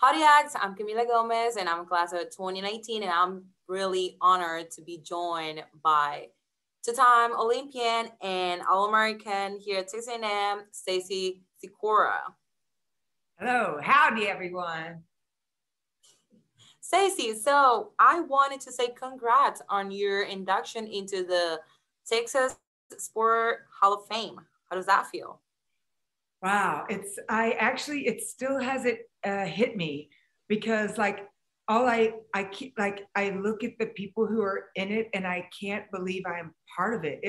Howdy, Ags. I'm Camila Gomez, and I'm a class of 2019, and I'm really honored to be joined by two-time Olympian and All-American here at Texas A&M, Stacy Sykora. Hello, howdy, everyone. Stacy, so I wanted to say congrats on your induction into the Texas Sport Hall of Fame. How does that feel? Wow, it still hasn't hit me because I look at the people who are in it and I can't believe I'm part of it.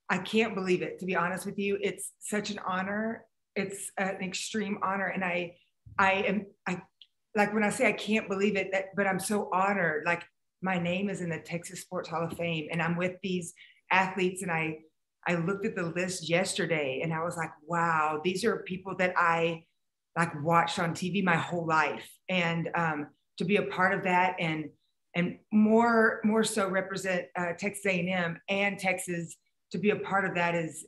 I can't believe it, to be honest with you. It's such an honor. It's an extreme honor. And I like when I say I can't believe it, but I'm so honored. Like my name is in the Texas Sports Hall of Fame and I'm with these athletes, and I looked at the list yesterday and I was like, wow, these are people that I like watched on TV my whole life. And to be a part of that and more so represent Texas A&M and Texas, to be a part of that is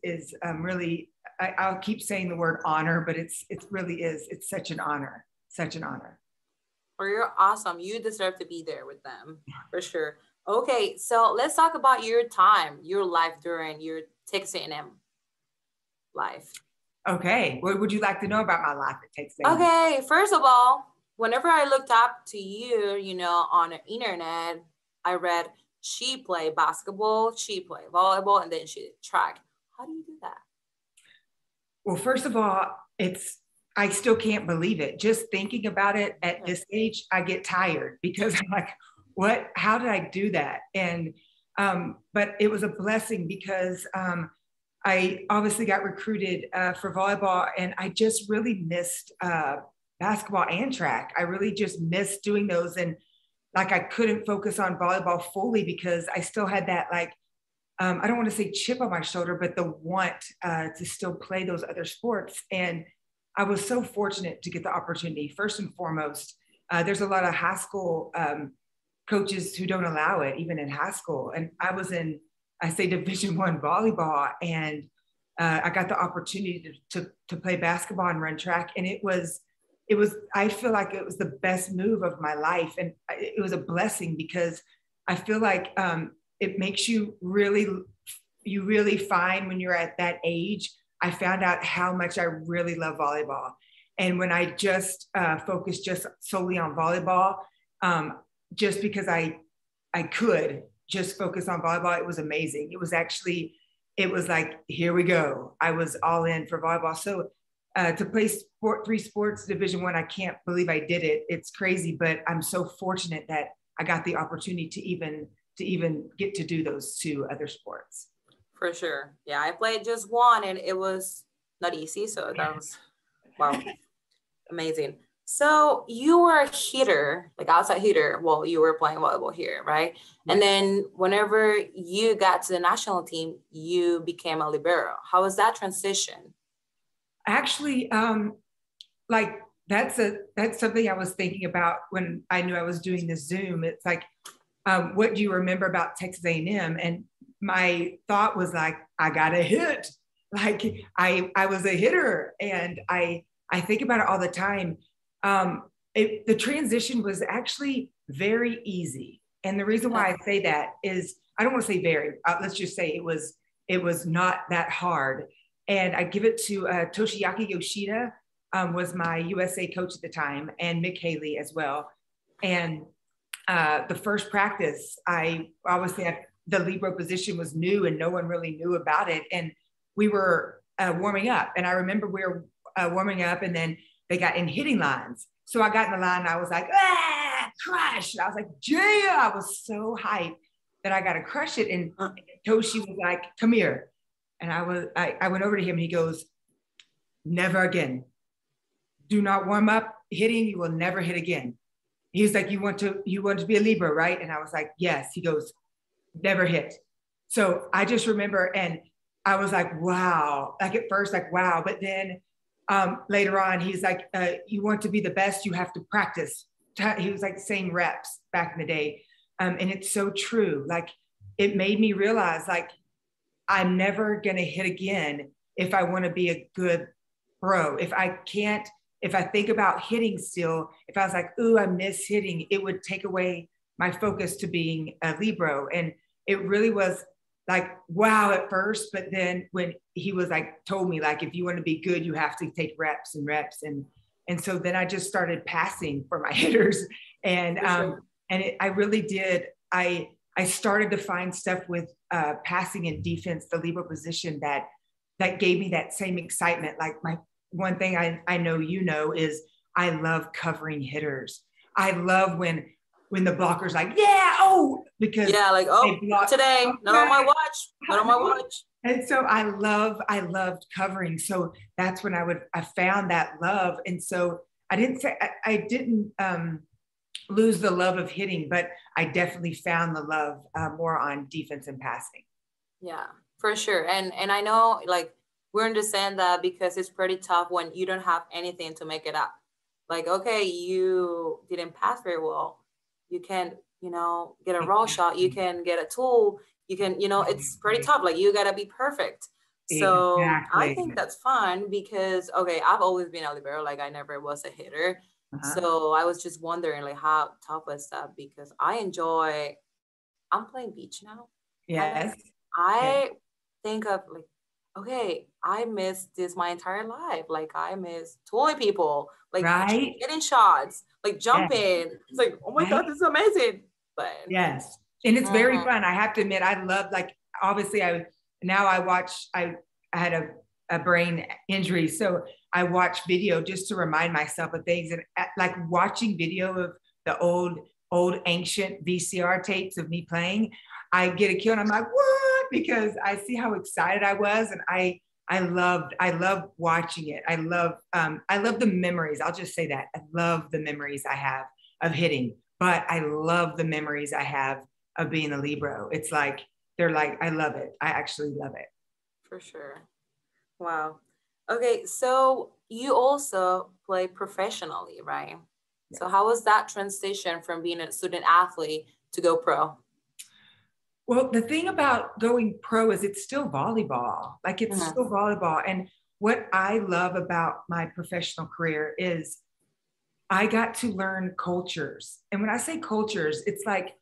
really, I'll keep saying the word honor, but it really is. It's such an honor, such an honor. Well, you're awesome. You deserve to be there with them for sure. Okay, so let's talk about your time, your life during your Texas A&M life. Okay, what would you like to know about my life at Texas A&M? Okay, first of all, whenever I looked up to you, on the internet, I read she played basketball, she played volleyball, and then she did track. How do you do that? Well, first of all, I still can't believe it. Just thinking about it at this age, I get tired because I'm like, how did I do that? And, but it was a blessing because I obviously got recruited for volleyball, and I just really missed basketball and track. I really just missed doing those. And like, I couldn't focus on volleyball fully because I still had that, I don't want to say chip on my shoulder, but the want to still play those other sports. And I was so fortunate to get the opportunity. First and foremost, there's a lot of high school coaches who don't allow it, even in high school. And I was in, I say Division I volleyball, and I got the opportunity to play basketball and run track. And it was, I feel like it was the best move of my life. And it was a blessing because I feel like it makes you really find when you're at that age. I found out how much I really love volleyball. And when I just focused just solely on volleyball, just because I could just focus on volleyball, it was amazing. It was like, here we go. I was all in for volleyball. So to play three sports Division I can't believe I did it. It's crazy, but I'm so fortunate that I got the opportunity to even get to do those two other sports. For sure. Yeah, I played just one and it was not easy. So that was, wow, amazing. So you were a hitter, like outside hitter. Well, you were playing volleyball here, right? And then whenever you got to the national team, you became a libero. How was that transition? Actually, like that's something I was thinking about when I knew I was doing this Zoom. It's like, what do you remember about Texas A&M? And my thought was like, I got a hit. Like I was a hitter, and I think about it all the time. The transition was actually very easy. And the reason why I say that is, I don't want to say very, let's just say it was not that hard. And I give it to Toshiaki Yoshida, was my USA coach at the time, and Mick Haley as well. And the first practice, I obviously the libero position was new and no one really knew about it. And we were warming up. And I remember we were warming up, and then they got in hitting lines. So I got in the line and I was like, crush. I was like, yeah, I was so hyped that I got to crush it. And Toshi was like, come here. And I went over to him and he goes, never again. Do not warm up hitting. You will never hit again. He's like, you want to be a libero, right? And I was like, yes. He goes, never hit. So I just remember, and I was like, wow. Like at first, like, wow. But then later on, he's like, you want to be the best, you have to practice. He was like saying reps back in the day. And it's so true. Like it made me realize, like, I'm never going to hit again if I want to be a good pro. If if I think about hitting still, if I was like, ooh, I miss hitting, it would take away my focus to being a libero. And it really was like, wow, at first. But then when he was like, told me like, if you want to be good, you have to take reps and reps. And so then I just started passing for my hitters. And, I really did. I started to find stuff with passing and defense, the libero position that gave me that same excitement. Like my one thing I know, is I love covering hitters. I love when the blocker's like, yeah, oh, because like, oh, today, not on my watch, not on my watch. And so I loved covering. So that's when I found that love. And so I didn't lose the love of hitting, but I definitely found the love more on defense and passing. Yeah, for sure. And I know like we understand that because it's pretty tough when you don't have anything to make it up. Like, okay, you didn't pass very well. You can, get a raw shot. You can get a tool. You can, it's pretty tough. Like you got to be perfect. So exactly. I think that's fun because, okay, I've always been a libero. Like I never was a hitter. So I was just wondering like how tough was that because I'm playing beach now. Yes. I think of like, okay, I missed this my entire life. Like I miss tooling people, like getting shots, like jumping. Yes. It's like, oh my God, this is amazing. But yes. And it's very fun. I have to admit, I love, like, obviously I had a brain injury. So I watch video just to remind myself of things. And like watching video of the old ancient VCR tapes of me playing, I get a kill and I'm like, what? Because I see how excited I was. And I love watching it. I love the memories. I'll just say that. I love the memories I have of hitting, but I love the memories I have of being a libero. It's like, I love it. I actually love it. For sure. Wow. Okay. So you also play professionally, right? Yes. So how was that transition from being a student athlete to go pro? Well, the thing about going pro is it's still volleyball. Like it's still volleyball. And what I love about my professional career is I got to learn cultures. And when I say cultures, it's like,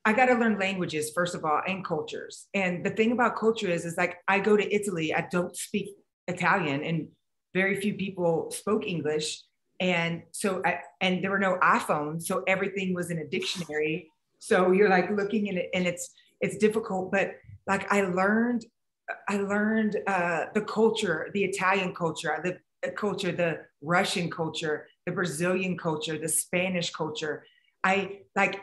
I got to learn languages, first of all, and cultures. And the thing about culture is like, I go to Italy, I don't speak Italian, and very few people spoke English. And so, and there were no iPhones. So everything was in a dictionary. So you're like looking at it and it's difficult, but like I learned the culture, the Italian culture, the culture, the Russian culture, the Brazilian culture, the Spanish culture. I like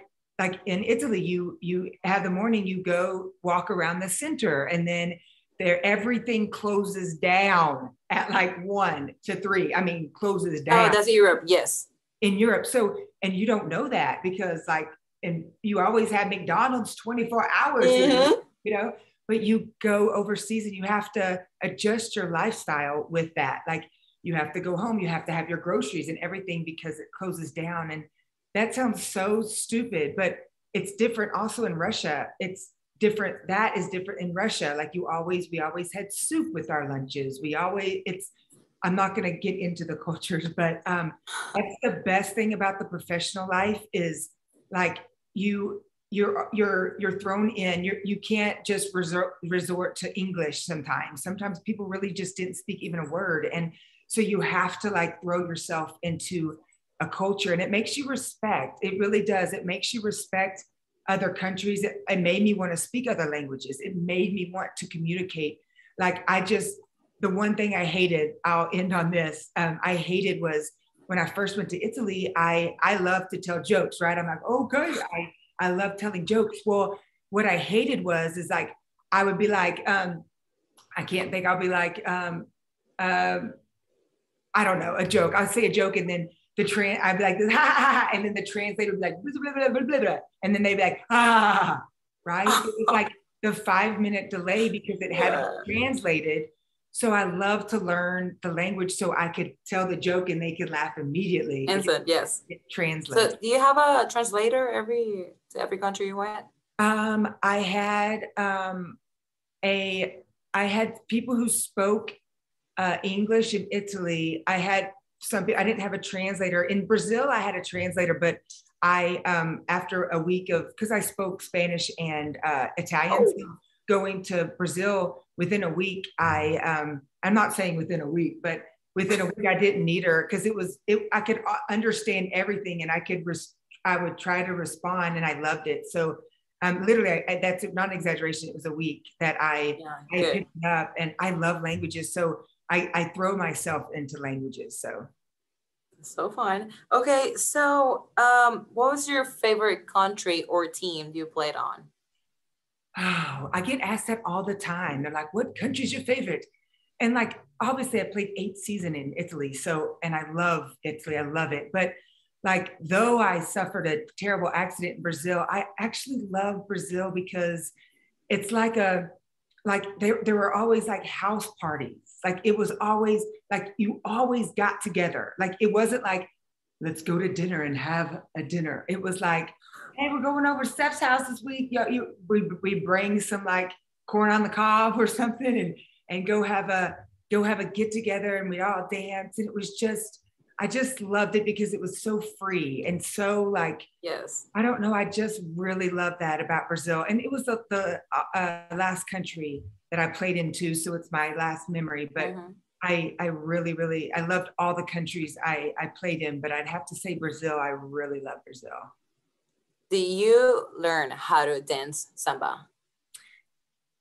in Italy, you have the morning, you go walk around the center and then everything closes down at like 1 to 3. I mean, closes down. Oh, that's Europe. Yes. In Europe. So, and you don't know that because like, and you always have McDonald's 24 hours, but you go overseas and you have to adjust your lifestyle with that. Like you have to go home, you have to have your groceries and everything because it closes down. And that sounds so stupid, but it's different also in Russia. It's different. That is different in Russia. Like we always had soup with our lunches. I'm not going to get into the cultures, but that's the best thing about the professional life is like you're thrown in. You can't just resort to English sometimes. Sometimes people really just didn't speak even a word, and so you have to like throw yourself into a culture, and it makes you respect. It really does. It makes you respect other countries. It made me want to speak other languages. It made me want to communicate. Like the one thing I hated, I'll end on this. I hated was when I first went to Italy, I love to tell jokes, right? I'm like, oh, good. I love telling jokes. Well, what I hated is like, I would be like, I can't think, I'll be like, I don't know, a joke. I'll say a joke and then I'd be like, ha, ha, ha, and then the translator would be like, blah, blah, blah, blah, blah, and then they'd be like, ah, right? It was like the 5-minute delay because it hadn't translated. So I love to learn the language so I could tell the joke and they could laugh immediately. Instant, yes. It translates. So do you have a translator to every country you went? I had people who spoke English in Italy. I had I didn't have a translator. In Brazil, I had a translator, but I, after a week of, because I spoke Spanish and Italian, so going to Brazil within a week, I'm not saying within a week, but within a week, I didn't need her because I could understand everything and I would try to respond and I loved it. So literally, that's not an exaggeration. It was a week that I picked it up, and I love languages. So I throw myself into languages. So fun. Okay, so what was your favorite country or team you played on? Oh, I get asked that all the time. They're like, what country's your favorite? And like, obviously I played 8 seasons in Italy. So, and I love Italy. I love it. But like, though I suffered a terrible accident in Brazil, I actually love Brazil because it's like there were always like house parties. Like it was always like, you always got together. Like, it wasn't like, let's go to dinner and have a dinner. It was like, hey, we're going over Steph's house this week. We bring some like corn on the cob or something and go have a get together, and we all dance. And it was just, I just loved it because it was so free and so like, yes, I don't know. I just really love that about Brazil. And it was the last country that I played in too. So it's my last memory, but I really, really, I loved all the countries I played in, but I'd have to say Brazil. I really love Brazil. Do you learn how to dance samba?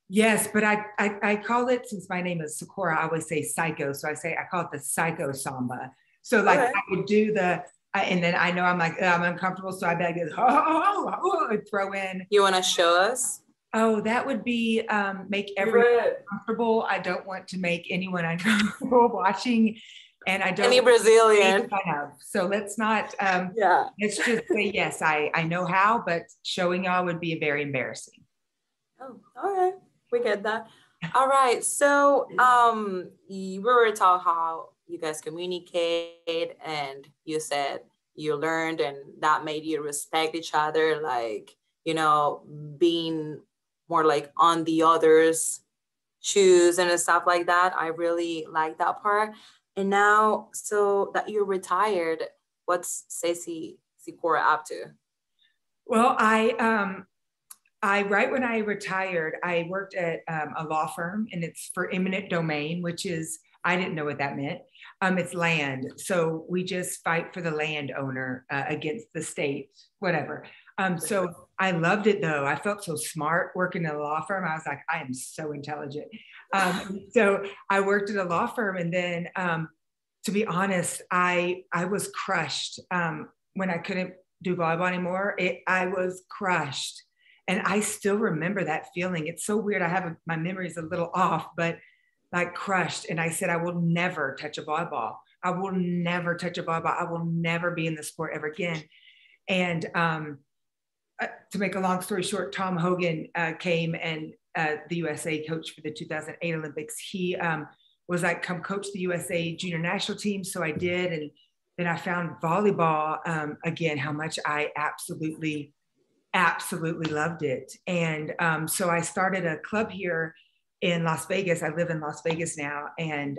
Yes, but I call it, since my name is Sakura, I always say psycho. So I call it the psycho samba. So like I would do and then I know I'm like, I'm uncomfortable. So I beg it, and throw in. You want to show us? Oh, that would be make everyone comfortable. I don't want to make anyone uncomfortable watching. And I don't any Brazilian. So let's not, let's just say, yes, I know how, but showing y'all would be very embarrassing. Oh, all right. We get that. All right. So we were talking how you guys communicate, and you said you learned and that made you respect each other, like, you know, being more like on the other's shoes and stuff like that. I really like that part. And now, so that you're retired, what's Stacy Sykora up to? Well, right when I retired, I worked at a law firm, and it's for eminent domain, which is, I didn't know what that meant. It's land. So we just fight for the landowner against the state, whatever. So I loved it though. I felt so smart working at a law firm. I was like, I am so intelligent. So I worked at a law firm, and then to be honest, I was crushed when I couldn't do volleyball anymore. I was crushed. And I still remember that feeling. It's so weird. My memory is a little off, but like crushed. And I said, I will never touch a volleyball. I will never touch a volleyball. I will never be in the sport ever again. And to make a long story short, Tom Hogan came, and the USA coach for the 2008 Olympics. He was like, come coach the USA junior national team. So I did. And then I found volleyball again, how much I absolutely loved it. And so I started a club here in Las Vegas. I live in Las Vegas now. And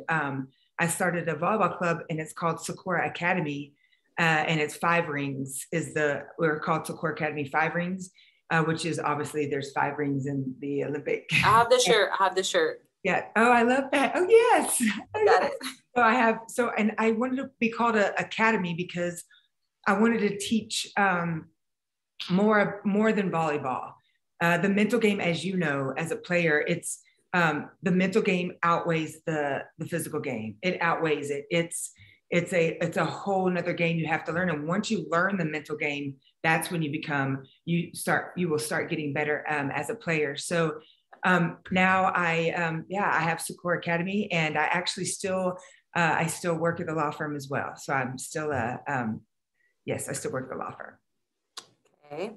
I started a volleyball club, and it's called Sakura Academy. And it's 5 rings we're called Sakura Academy 5 rings, which is obviously there's 5 rings in the Olympic. I have the shirt. Yeah. Oh, I love that. Oh, yes. I got it. And I wanted to be called an academy because I wanted to teach more than volleyball. The mental game, as you know, as a player, it's the mental game outweighs the physical game. It outweighs it. It's a whole nother game you have to learn. And once you learn the mental game, that's when you will start getting better as a player. So now I have Sakura Academy, and I actually still work at the law firm as well. So I'm still yes, I still work at the law firm. Okay.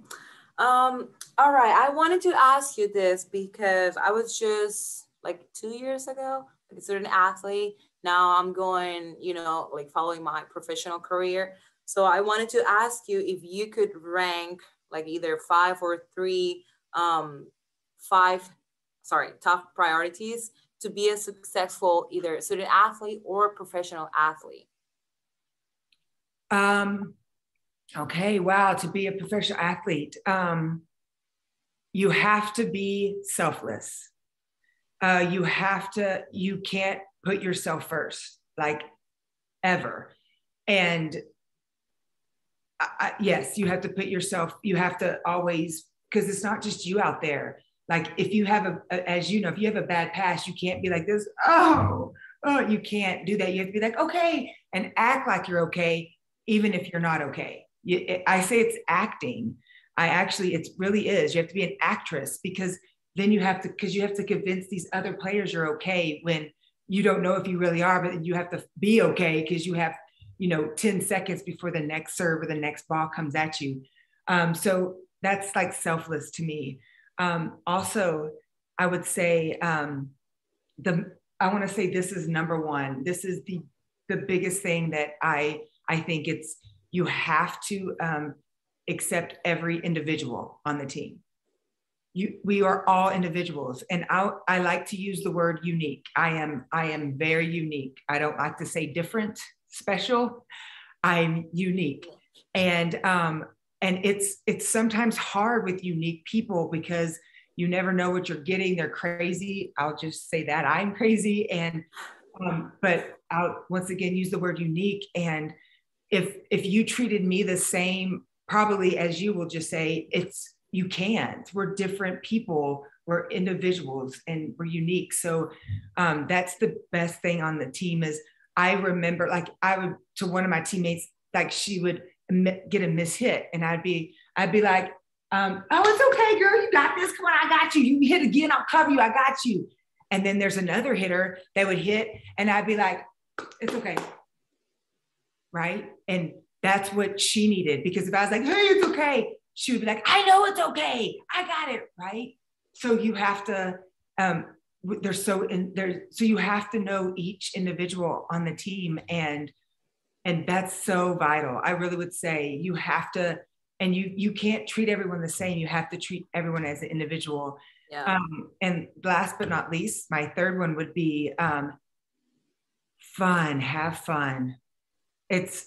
All right. I wanted to ask you this because I was just like 2 years ago, like a student athlete. Now I'm going, like following my professional career. So I wanted to ask you if you could rank like either 5 or 3, top priorities to be a successful either student athlete or professional athlete. Okay, wow, to be a professional athlete, you have to be selfless. You can't put yourself first, like ever. And yes, you have to put yourself, you have to always, because it's not just you out there. Like if you have as you know, if you have a bad past, you can't be like this, oh, you can't do that. You have to be like, okay, and act like you're okay, even if you're not okay. I say it's acting. It really is. You have to be an actress because then you have to convince these other players you're okay when you don't know if you really are, but you have to be okay because you have 10 seconds before the next serve or the next ball comes at you. So that's like selfless to me. Also, I would say I want to say this is number one. This is the biggest thing that I think you have to accept every individual on the team. We are all individuals, and I like to use the word unique. I am very unique. I don't like to say different, special. I'm unique, and it's sometimes hard with unique people because you never know what you're getting. They're crazy. I'll just say that I'm crazy, and but I'll once again use the word unique. And if you treated me the same, probably as you will just say, you can't. We're different people. We're individuals, and we're unique. So that's the best thing on the team is I remember, like I would to one of my teammates, like she would get a miss hit, and I'd be like, oh, it's okay, girl, you got this. Come on, I got you. You hit again, I'll cover you. I got you. And then there's another hitter that would hit, and I'd be like, it's okay, right? And that's what she needed, because if I was like, hey, it's okay, she would be like, I know it's okay, I got it, right? So you have to so you have to know each individual on the team, and that's so vital. I really would say you have to, and you can't treat everyone the same. You have to treat everyone as an individual. Yeah. And last but not least, my third one would be fun. Have fun. It's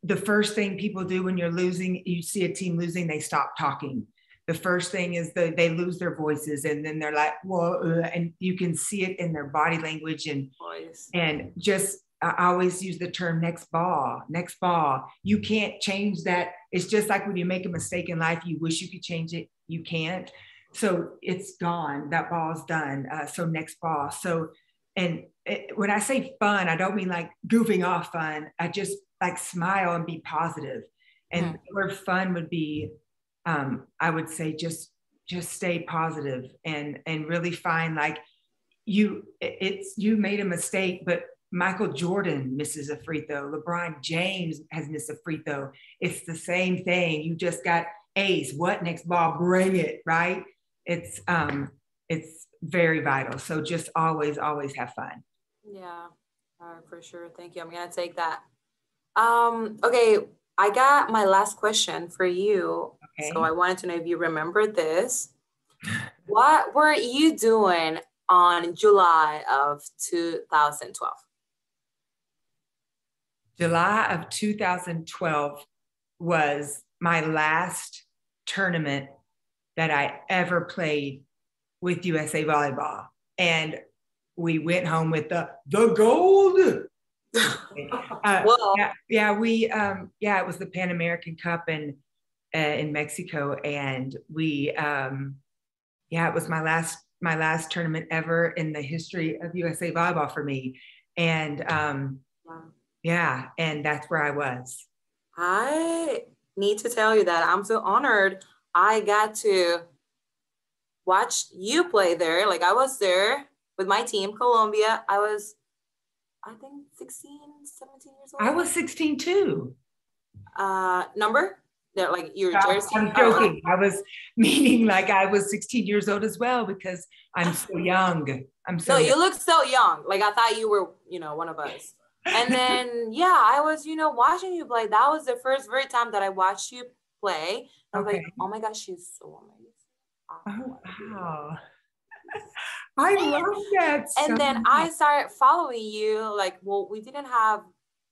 the first thing people do when you're losing. You see a team losing, they stop talking. The first thing is they lose their voices, and then they're like, whoa, and you can see it in their body language and just, I always use the term next ball. You can't change that. It's just like when you make a mistake in life, you wish you could change it. You can't. So it's gone. That ball's done. So next ball. So, when I say fun, I don't mean like goofing off fun. I just like smile and be positive. And the word fun would be, I would say just stay positive and really find like you made a mistake, but Michael Jordan misses a free throw. LeBron James has missed a free throw. It's the same thing. You just got ace. What next ball? Bring it, right? It's very vital. So just always have fun. Yeah, for sure. Thank you. I'm gonna take that. Okay, I got my last question for you. Okay. So I wanted to know if you remember this. What were you doing on July of 2012? July of 2012 was my last tournament that I ever played with USA Volleyball. And we went home with the gold. Well, it was the Pan American Cup in Mexico. And we, it was my last tournament ever in the history of USA Volleyball for me. And and that's where I was. I need to tell you that I'm so honored I got to watch you play there. Like I was there with my team, Colombia. I was, I think 16, 17 years old. I was 16 too. Number? They're like your jersey? I'm joking. I was meaning like I was 16 years old as well because I'm so young. You look so young. Like I thought you were, one of us. And then, I was, watching you play. That was the very time that I watched you play. I was like, oh my gosh, she's so amazing. Oh, wow. I love that. And then I started following you. Like, well, we didn't have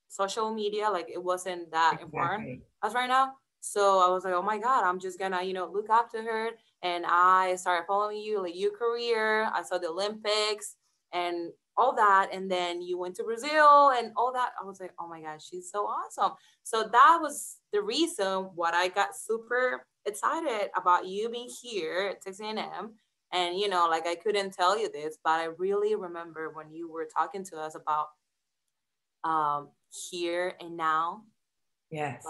social media, like it wasn't that important Exactly. as right now. So I was like, oh my God, I'm just gonna, look up to her. And I started following you, like your career. I saw the Olympics and all that. And then you went to Brazil and all that. I was like, oh my God, she's so awesome. So that was the reason what I got super excited about you being here at Texas A&M. And, like I couldn't tell you this, but I really remember when you were talking to us about um, here and now. Like Yes.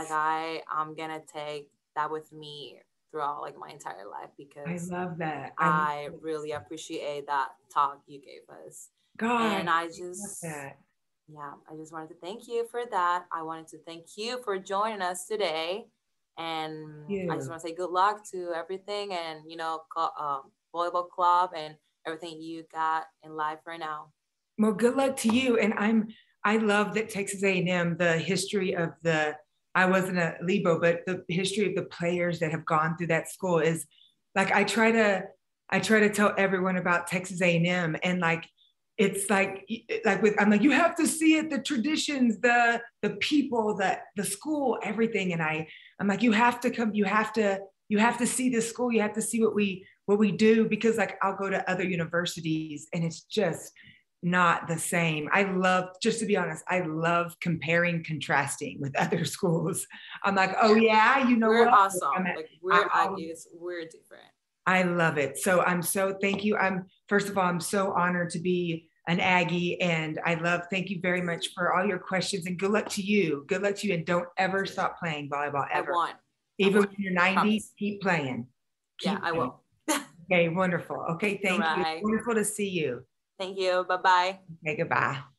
I'm gonna take that with me throughout like my entire life I because love that. I love I it. really appreciate that talk you gave us. God, And I I love just, that. yeah, I just wanted to thank you for that. I wanted to thank you for joining us today. And I just You. want to say good luck to everything and, volleyball club and everything you got in life right now. Well, good luck to you. And I love that Texas A&M, the history of I wasn't a Lebo, but the history of the players that have gone through that school is like, I try to tell everyone about Texas A&M, and like, it's like I'm like, you have to see it, the traditions, the people, the school, everything. And I'm like, you have to come, you have to see this school. You have to see what we do, because like I'll go to other universities and it's just not the same. I love, just to be honest, I love comparing, contrasting with other schools. I'm like, oh Yeah, yeah, you know we're what? awesome. Like we're I'm Aggies, we're different. I love it. So thank you. First of all, I'm so honored to be an Aggie, and thank you very much for all your questions, and good luck to you. Good luck to you. And don't ever stop playing volleyball I ever. want. I Even want. when you're I 90, promise. keep playing. Yeah, Keep I playing. will. Okay, wonderful. Okay, All thank you. right. Wonderful to see you. Thank you. Bye bye. Okay, goodbye.